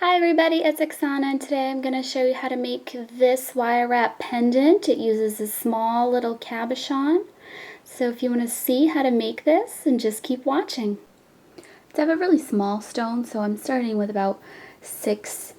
Hi everybody, it's Oksana and today I'm going to show you how to make this wire wrap pendant. It uses a small little cabochon. So if you want to see how to make this, then just keep watching. I have a really small stone, so I'm starting with about 6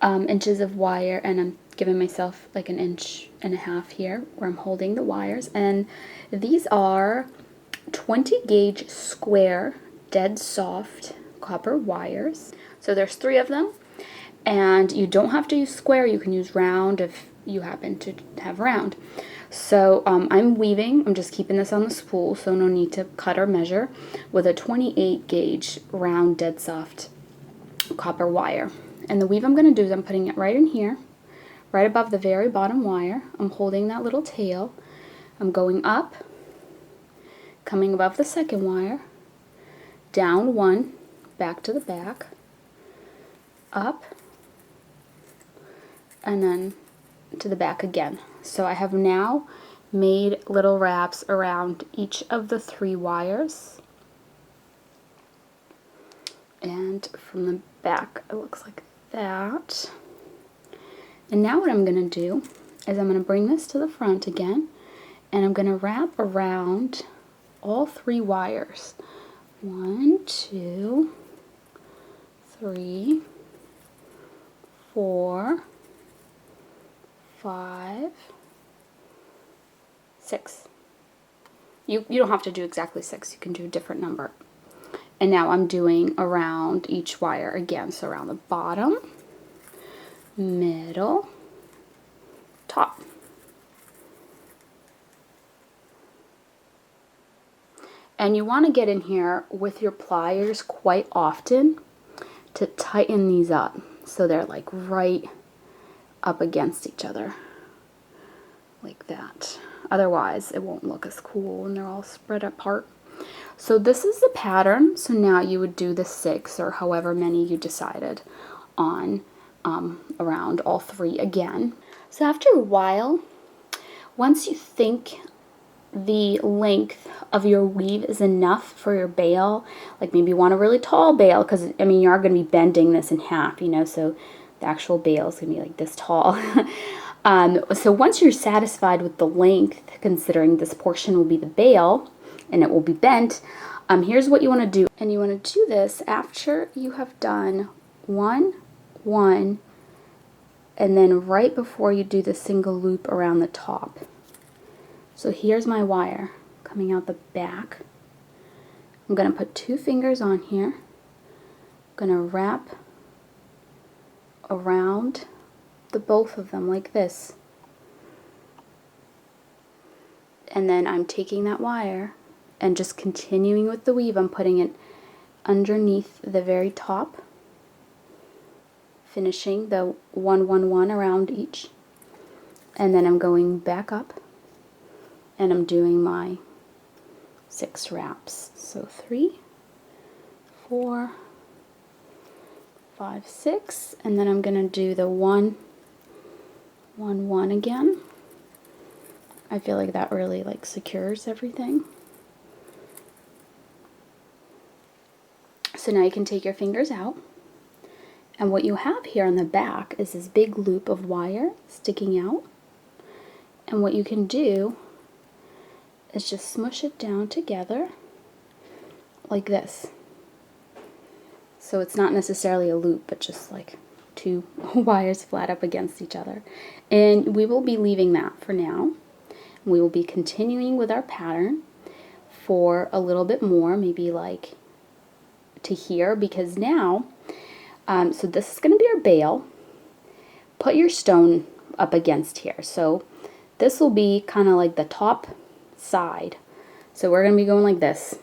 inches of wire, and I'm giving myself like 1.5 inches here where I'm holding the wires. And these are 20 gauge square dead soft copper wires. So there's 3 of them, and you don't have to use square, you can use round if you happen to have round. So I'm weaving, I'm just keeping this on the spool, so no need to cut or measure, with a 28 gauge round dead soft copper wire. And the weave I'm going to do is I'm putting it right in here, right above the very bottom wire. I'm holding that little tail, I'm going up, coming above the second wire, down 1, back to the back, up, and then to the back again. So I have now made little wraps around each of the 3 wires, and from the back it looks like that. And now what I'm going to do is I'm going to bring this to the front again, and I'm going to wrap around all 3 wires. 1, 2, 3, 4, 5, 6. You don't have to do exactly 6, you can do a different number. And now I'm doing around each wire again, so around the bottom, middle, top. And you want to get in here with your pliers quite often to tighten these up so they're like right up against each other, like that. Otherwise it won't look as cool when they're all spread apart. So this is the pattern. So now you would do the 6 or however many you decided on around all 3 again. So after a while, once you think the length of your weave is enough for your bale, like maybe you want a really tall bale, because I mean you are going to be bending this in half, you know, so the actual bale is going to be like this tall. So once you're satisfied with the length, considering this portion will be the bale and it will be bent, here's what you want to do. And you want to do this after you have done 1, 1, and then right before you do the single loop around the top. So here's my wire coming out the back. I'm going to put 2 fingers on here. I'm going to wrap around the both of them like this. And then I'm taking that wire and just continuing with the weave. I'm putting it underneath the very top, finishing the 1, 1, 1 around each. And then I'm going back up and I'm doing my 6 wraps. So 3, 4, 5, 6, and then I'm going to do the 1, 1, 1 again. I feel like that really like secures everything. So now you can take your fingers out, and what you have here on the back is this big loop of wire sticking out, and what you can do is just smush it down together like this. So it's not necessarily a loop, but just like 2 wires flat up against each other. And we will be leaving that for now. We will be continuing with our pattern for a little bit more, maybe like to here, because now, so this is going to be our bale. Put your stone up against here. So this will be kind of like the top side. So we're going to be going like this.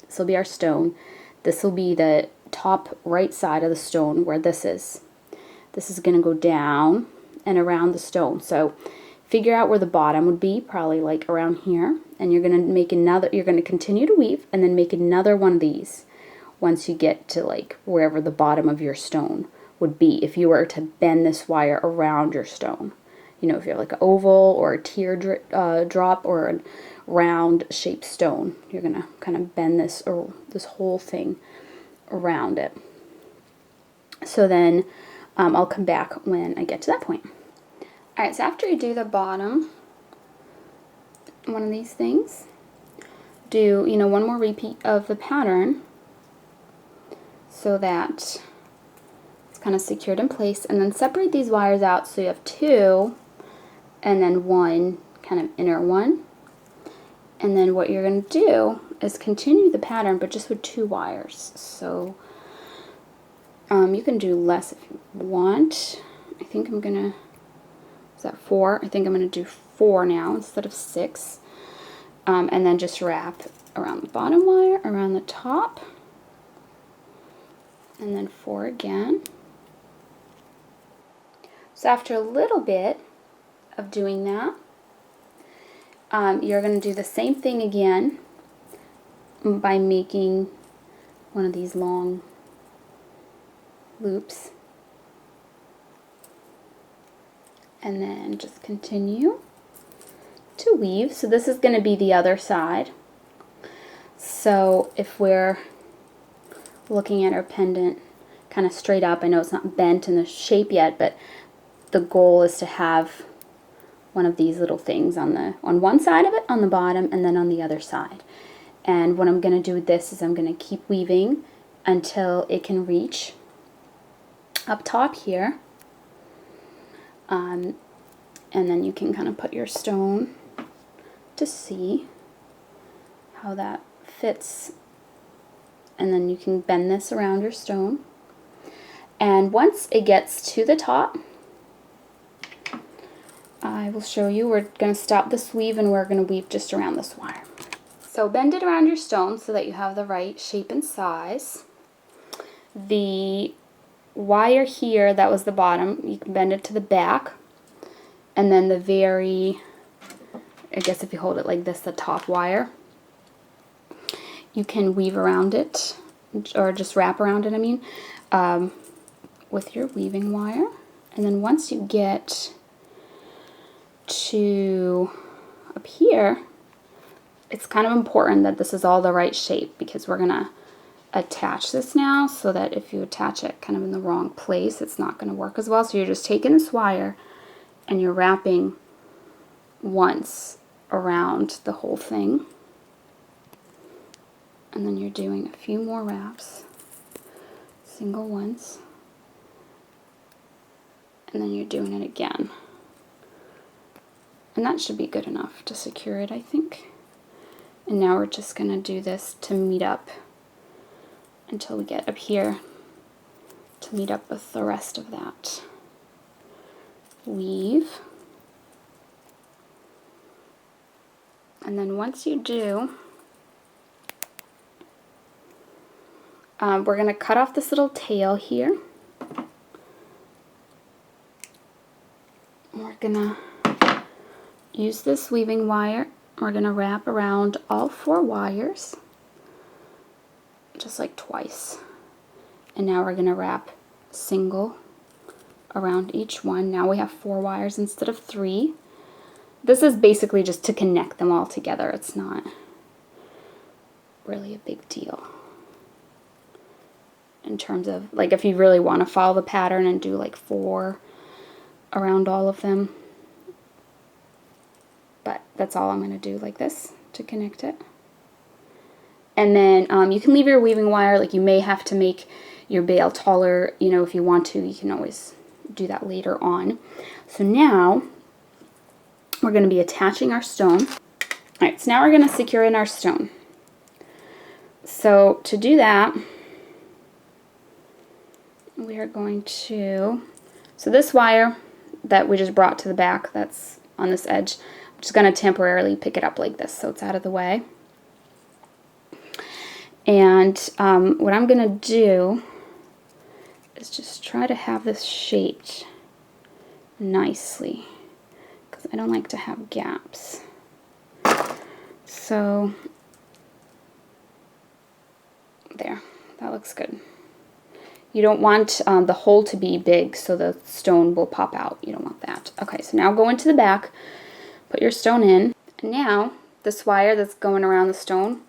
This will be our stone. This will be the top right side of the stone where this is. This is going to go down and around the stone. So figure out where the bottom would be, probably like around here, and you're going to make another, you're going to continue to weave and then make another one of these once you get to like wherever the bottom of your stone would be if you were to bend this wire around your stone. You know, if you have like an oval or a tear drop or a round shaped stone, you're going to kind of bend this, or this whole thing around it. So then I'll come back when I get to that point. Alright, so after you do the bottom, one of these things, do, one more repeat of the pattern so that it's kind of secured in place, and then separate these wires out so you have two and then one kind of inner one. And then what you're going to do is continue the pattern, but just with 2 wires. So you can do less if you want. I think I'm going to, is that 4? I think I'm going to do 4 now instead of 6. And then just wrap around the bottom wire, around the top, and then 4 again. So after a little bit of doing that, you're going to do the same thing again by making one of these long loops, and then just continue to weave. So this is going to be the other side. So if we're looking at our pendant kind of straight up, I know it's not bent in the shape yet, but the goal is to have one of these little things on one side of it, on the bottom, and then on the other side. And what I'm going to do with this is I'm going to keep weaving until it can reach up top here. And then you can kind of put your stone to see how that fits. And then you can bend this around your stone. And once it gets to the top, I will show you. We're going to stop this weave and we're going to weave just around this wire. So bend it around your stone so that you have the right shape and size. The wire here, that was the bottom, you can bend it to the back. And then the very, I guess if you hold it like this, the top wire, you can weave around it, or just wrap around it, I mean, with your weaving wire. And then once you get to up here, it's kind of important that this is all the right shape, because we're going to attach this now, so that if you attach it kind of in the wrong place, it's not going to work as well. So you're just taking this wire and you're wrapping once around the whole thing, and then you're doing a few more wraps, single ones, and then you're doing it again. And that should be good enough to secure it, I think. And now we're just going to do this to meet up until we get up here to meet up with the rest of that. Weave. And then once you do, we're going to cut off this little tail here. We're going to use this weaving wire. We're going to wrap around all 4 wires, just like twice. And now we're going to wrap single around each one. Now we have 4 wires instead of 3. This is basically just to connect them all together. It's not really a big deal in terms of, like, if you really want to follow the pattern and do like 4 around all of them. But that's all I'm going to do, like this, to connect it. And then you can leave your weaving wire, like you may have to make your bail taller, if you want to. You can always do that later on. So now we're going to be attaching our stone. Alright, so now we're going to secure in our stone. So to do that, we are going to, so this wire that we just brought to the back, that's on this edge, I'm just going to temporarily pick it up like this so it's out of the way. And what I'm going to do is just try to have this shaped nicely, because I don't like to have gaps. So there, that looks good. You don't want the hole to be big so the stone will pop out. You don't want that. Okay, so now go into the back, put your stone in, and now this wire that's going around the stone,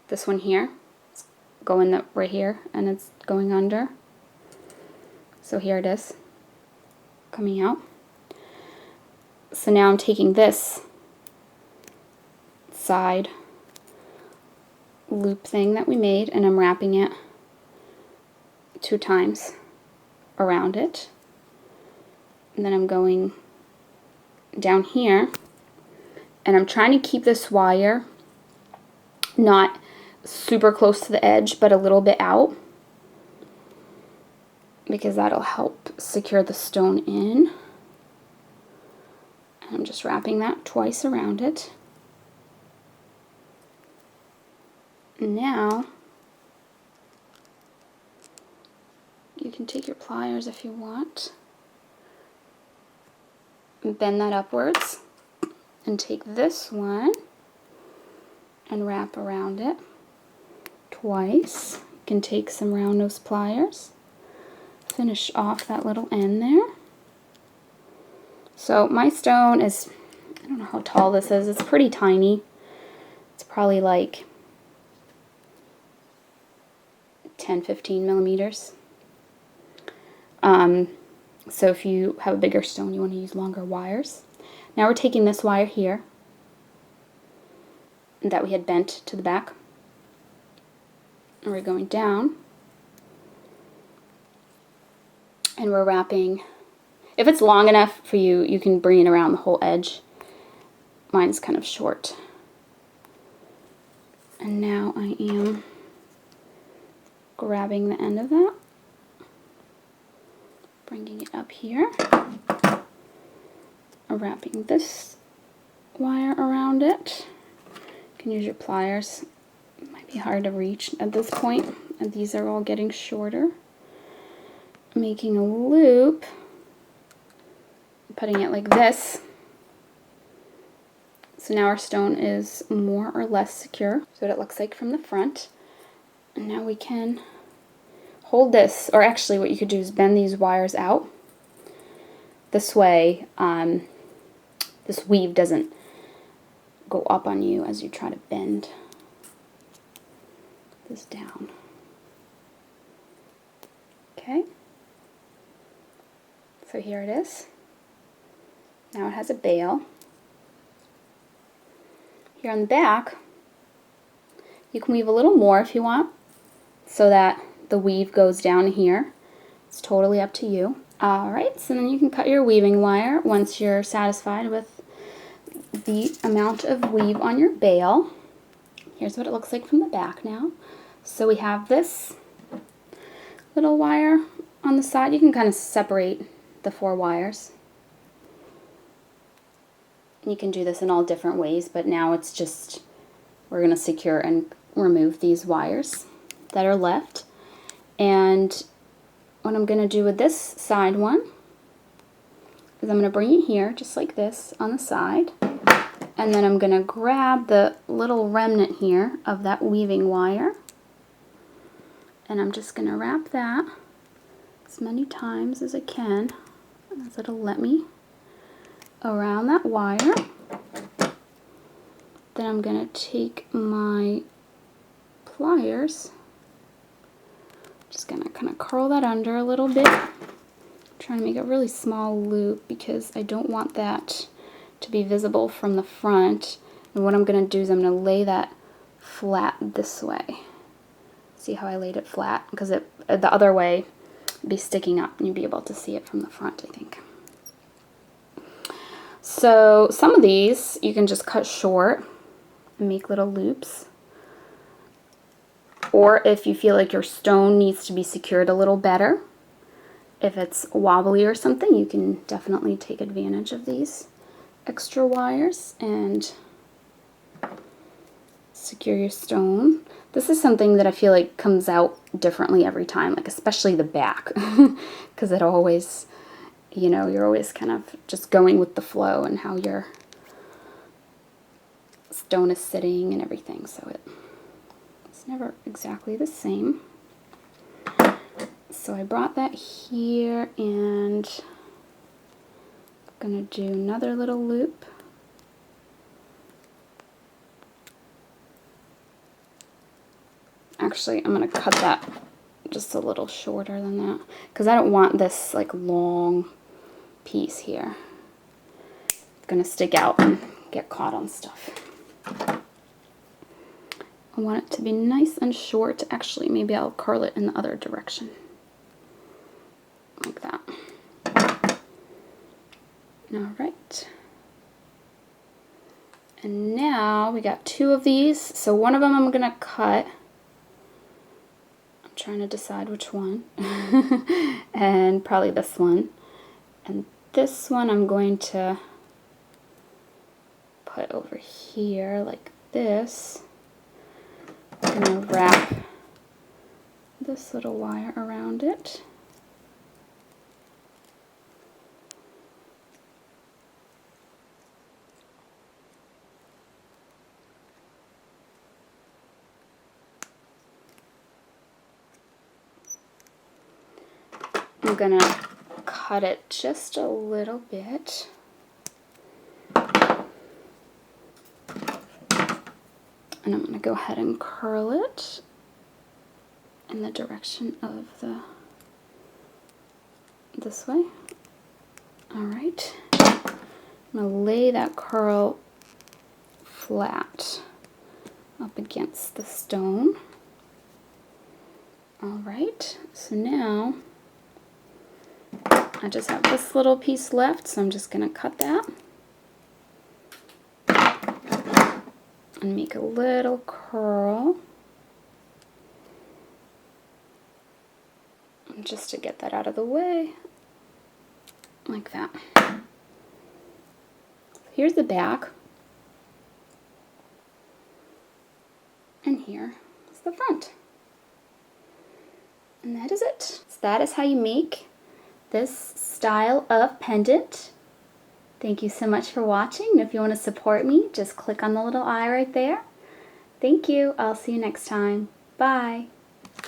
this one here, it's going right here, and it's going under. So here it is, coming out. So now I'm taking this side loop thing that we made and I'm wrapping it 2 times around it. And then I'm going down here and I'm trying to keep this wire not super close to the edge but a little bit out, because that'll help secure the stone in. I'm just wrapping that twice around it. Now you can take your pliers if you want and bend that upwards and take this one and wrap around it twice. You can take some round nose pliers, finish off that little end there. So my stone is, I don't know how tall this is, it's pretty tiny. It's probably like 10-15 millimeters. So if you have a bigger stone, you want to use longer wires. Now we're taking this wire here that we had bent to the back, and we're going down and we're wrapping. If it's long enough for you, you can bring it around the whole edge. Mine's kind of short. And now I am grabbing the end of that, bringing it up here, wrapping this wire around it. You can use your pliers. It might be hard to reach at this point, and these are all getting shorter. Making a loop, putting it like this. So now our stone is more or less secure. So what it looks like from the front. And now we can hold this, or actually what you could do is bend these wires out. This way, this weave doesn't go up on you as you try to bend this down. Okay. So here it is. Now it has a bail. Here on the back, you can weave a little more if you want, so that the weave goes down here. It's totally up to you. Alright, so then you can cut your weaving wire once you're satisfied with the amount of weave on your bail. Here's what it looks like from the back now. So we have this little wire on the side. You can kind of separate the 4 wires. You can do this in all different ways, but now it's just, we're going to secure and remove these wires that are left. And what I'm going to do with this side one is I'm going to bring it here just like this on the side, and then I'm going to grab the little remnant here of that weaving wire, and I'm just going to wrap that as many times as I can, as it'll let me, around that wire. Then I'm going to take my pliers, just going to kind of curl that under a little bit. I'm trying to make a really small loop because I don't want that to be visible from the front. And what I'm going to do is I'm going to lay that flat this way. See how I laid it flat? Because the other way it'd be sticking up and you'd be able to see it from the front, I think. So some of these you can just cut short and make little loops. Or if you feel like your stone needs to be secured a little better, if it's wobbly or something, you can definitely take advantage of these extra wires and secure your stone. This is something that I feel like comes out differently every time, like especially the back, because it always, you know, you're always kind of just going with the flow and how your stone is sitting and everything, so it's never exactly the same. So I brought that here, and I'm going to do another little loop. Actually, I'm going to cut that just a little shorter than that, because I don't want this like long piece here. It's gonna stick out and get caught on stuff. I want it to be nice and short. Actually, maybe I'll curl it in the other direction. Like that. All right. And now we got 2 of these. So one of them I'm gonna cut. I'm trying to decide which one. And probably this one. And this one I'm going to put over here like this. I'm going to wrap this little wire around it. I'm going to cut it just a little bit. And I'm going to go ahead and curl it in the direction of this way. All right. I'm going to lay that curl flat up against the stone. All right. So now I just have this little piece left, so I'm just going to cut that. And make a little curl, and just to get that out of the way, like that. Here's the back, and here is the front. And that is it. So that is how you make this style of pendant. Thank you so much for watching. If you want to support me, just click on the little eye right there. Thank you. I'll see you next time. Bye.